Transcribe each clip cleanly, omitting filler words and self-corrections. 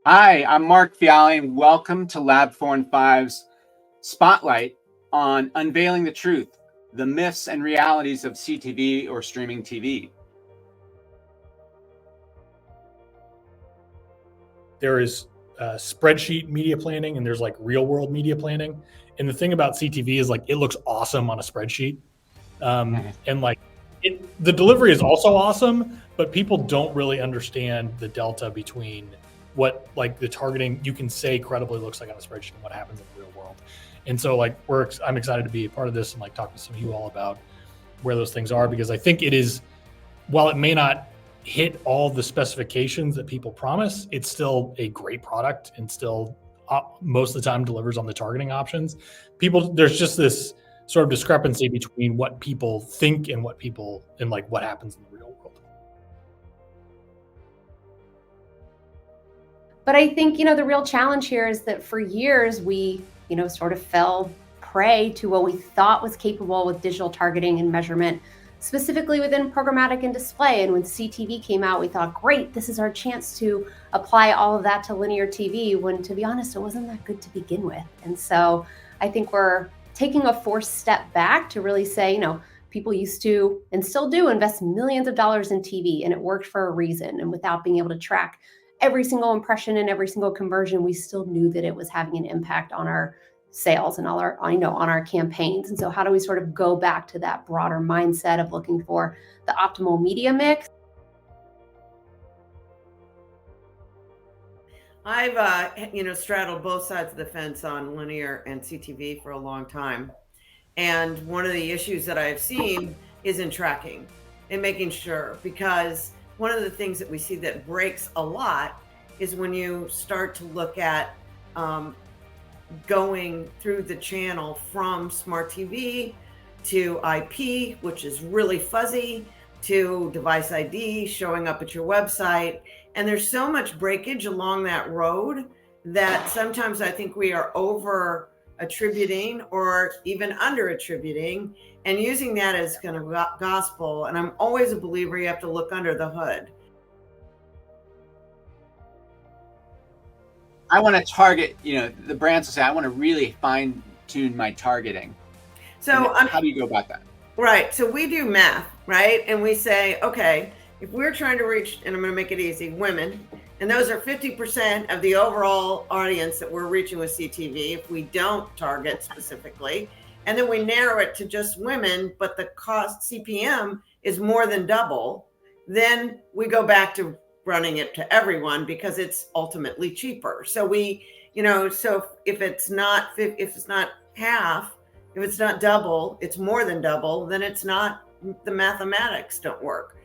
Hi, I'm Mark Fiali, and welcome to LAB415's Spotlight on Unveiling the Truth, the myths and realities of CTV or streaming TV. There is spreadsheet media planning and there's like real world media planning. And the thing about CTV is like, it looks awesome on a spreadsheet. And like the delivery is also awesome, but people don't really understand the delta between what like the targeting you can say credibly looks like on a spreadsheet and what happens in the real world. And so like I'm excited to be a part of this and like talk to some of you all about where those things are, because I think it is, while it may not hit all the specifications that people promise, it's still a great product and still most of the time delivers on the targeting options. There's just this sort of discrepancy between what people think and what happens in the real world. But I think, the real challenge here is that for years we, sort of fell prey to what we thought was capable with digital targeting and measurement, specifically within programmatic and display. And when CTV came out, we thought, great, this is our chance to apply all of that to linear TV, when to be honest, it wasn't that good to begin with. And so I think we're taking a forced step back to really say, people used to and still do invest millions of dollars in TV, and it worked for a reason. And without being able to track every single impression and every single conversion, we still knew that it was having an impact on our sales and on our campaigns. And so how do we sort of go back to that broader mindset of looking for the optimal media mix? I've, straddled both sides of the fence on linear and CTV for a long time. And one of the issues that I've seen is in tracking and making sure, because one of the things that we see that breaks a lot is when you start to look at going through the channel from smart TV to IP, which is really fuzzy, to device ID showing up at your website. And there's so much breakage along that road that sometimes I think we are over attributing or even under attributing and using that as kind of gospel. And I'm always a believer you have to look under the hood. I want to target, the brands will say, I want to really fine tune my targeting. So how do you go about that? Right. So we do math, right? And we say, okay, if we're trying to reach, and I'm going to make it easy, women, and those are 50% of the overall audience that we're reaching with CTV, if we don't target specifically, and then we narrow it to just women, but the cost CPM is more than double, then we go back to running it to everyone because it's ultimately cheaper. So we, so if it's not half, if it's not double, it's more than double, then it's not, the mathematics don't work.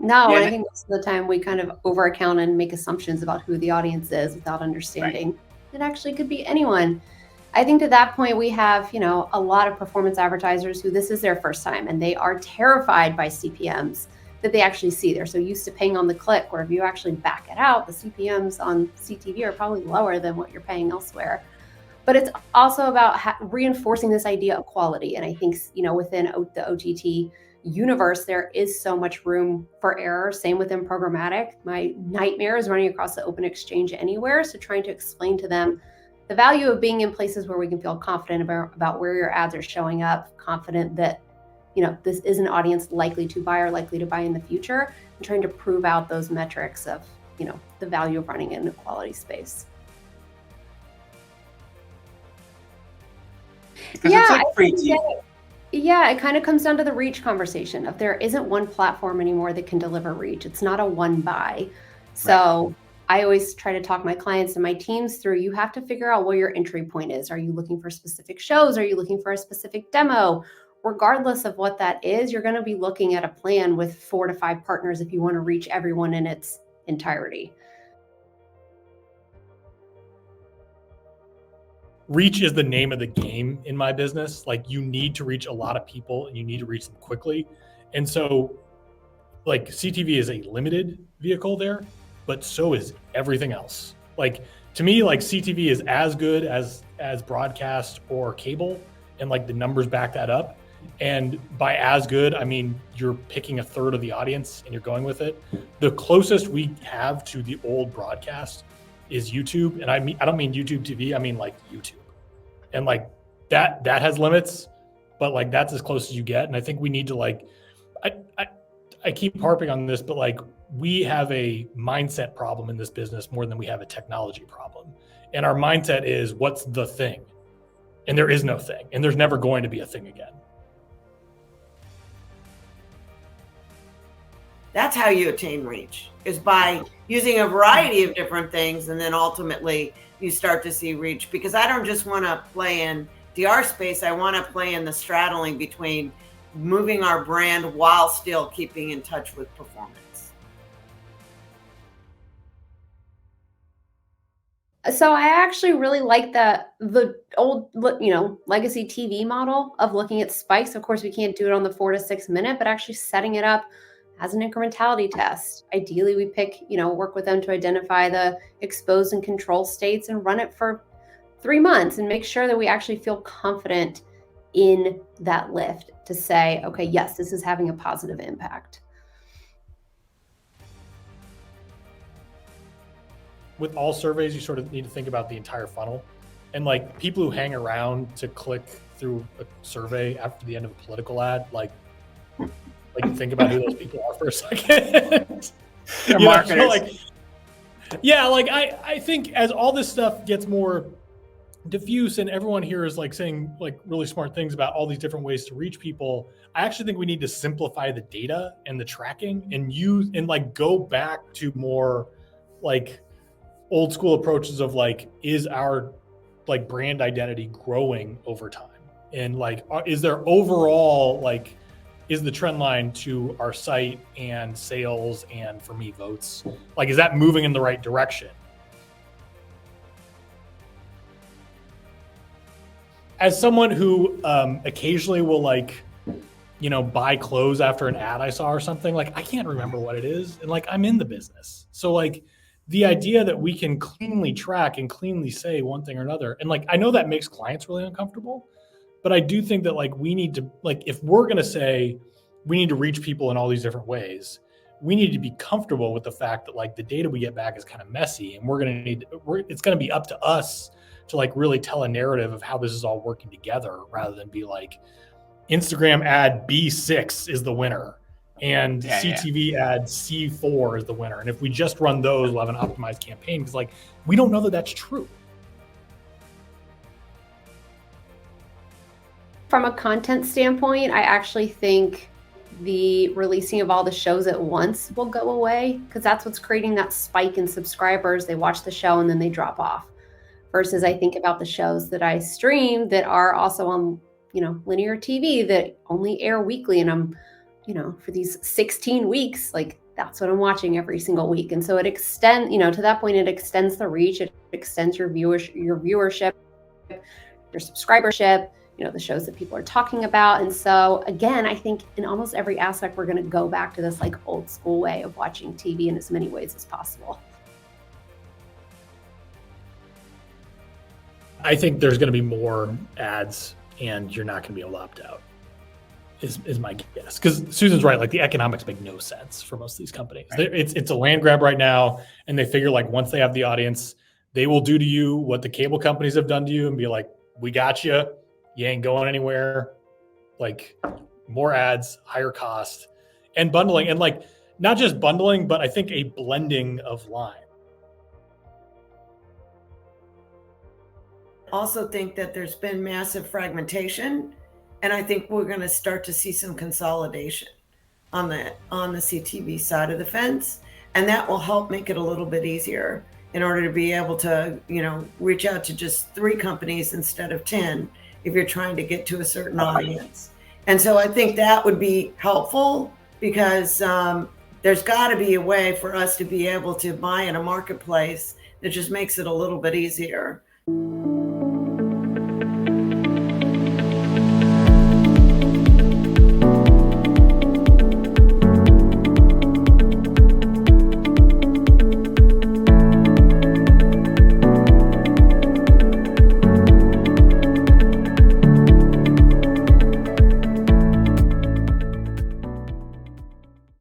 No, I think most of the time we kind of over account and make assumptions about who the audience is without understanding it actually could be anyone. I think to that point, we have, a lot of performance advertisers who this is their first time and they are terrified by CPMs that they actually see. They're so used to paying on the click, where if you actually back it out, the CPMs on CTV are probably lower than what you're paying elsewhere. But it's also about reinforcing this idea of quality. And I think, within the OTT universe, there is so much room for error. Same within programmatic. My nightmare is running across the open exchange anywhere. So trying to explain to them the value of being in places where we can feel confident about where your ads are showing up, confident that, this is an audience likely to buy or likely to buy in the future, and trying to prove out those metrics of, the value of running in a quality space. Because it's like free TV. Yeah, it kind of comes down to the reach conversation. If there isn't one platform anymore that can deliver reach, it's not a one buy. So I always try to talk my clients and my teams through, you have to figure out where your entry point is. Are you looking for specific shows? Are you looking for a specific demo? Regardless of what that is, you're going to be looking at a plan with 4 to 5 partners if you want to reach everyone in its entirety. Reach is the name of the game in my business. Like, you need to reach a lot of people and you need to reach them quickly. And so like CTV is a limited vehicle there, but so is everything else. Like, to me, like CTV is as good as broadcast or cable, and like the numbers back that up. And by as good, I mean, you're picking a third of the audience and you're going with it. The closest we have to the old broadcast is YouTube. And I don't mean YouTube TV, I mean like YouTube. And like that has limits, but like that's as close as you get. And I think we need to like, I keep harping on this, but like we have a mindset problem in this business more than we have a technology problem. And our mindset is what's the thing? And there is no thing. And there's never going to be a thing again. That's how you attain reach, is by using a variety of different things. And then ultimately you start to see reach, because I don't just want to play in DR space. I want to play in the straddling between moving our brand while still keeping in touch with performance. So I actually really like the old, legacy TV model of looking at spikes. Of course, we can't do it on the 4 to 6 minute, but actually setting it up as an incrementality test. Ideally, we pick, work with them to identify the exposed and control states and run it for 3 months and make sure that we actually feel confident in that lift to say, okay, yes, this is having a positive impact. With all surveys, you sort of need to think about the entire funnel. And like people who hang around to click through a survey after the end of a political ad, like think about who those people are for a second. Marketers. I think as all this stuff gets more diffuse and everyone here is like saying like really smart things about all these different ways to reach people, I actually think we need to simplify the data and the tracking and like go back to more like old school approaches of like, is our like brand identity growing over time? And like, is there overall like, is the trend line to our site and sales and for me votes, like, is that moving in the right direction? As someone who occasionally will like, buy clothes after an ad I saw or something, like I can't remember what it is. And like, I'm in the business. So like the idea that we can cleanly track and cleanly say one thing or another. And like, I know that makes clients really uncomfortable, but I do think that like, we need to, like, if we're going to say we need to reach people in all these different ways, we need to be comfortable with the fact that like the data we get back is kind of messy and it's going to be up to us to like really tell a narrative of how this is all working together rather than be like Instagram ad B6 is the winner and CTV ad C4 is the winner. And if we just run those, we'll have an optimized campaign, because like, we don't know that that's true. From a content standpoint, I actually think the releasing of all the shows at once will go away, because that's what's creating that spike in subscribers. They watch the show and then they drop off. Versus I think about the shows that I stream that are also on, linear TV that only air weekly. And I'm, for these 16 weeks, like that's what I'm watching every single week. And so it extends, to that point, it extends the reach, it extends your viewership, your subscribership, the shows that people are talking about. And so again, I think in almost every aspect, we're going to go back to this like old school way of watching TV in as many ways as possible. I think there's going to be more ads and you're not going to be able to opt out is my guess. Because Susan's right, like the economics make no sense for most of these companies. Right. It's a land grab right now. And they figure like once they have the audience, they will do to you what the cable companies have done to you and be like, we got you. You ain't going anywhere. Like more ads, higher cost, and bundling. And like not just bundling, but I think a blending of line. Also think that there's been massive fragmentation, and I think we're going to start to see some consolidation on the CTV side of the fence, and that will help make it a little bit easier in order to be able to, reach out to just 3 companies instead of 10 if you're trying to get to a certain audience. And so I think that would be helpful, because there's got to be a way for us to be able to buy in a marketplace that just makes it a little bit easier.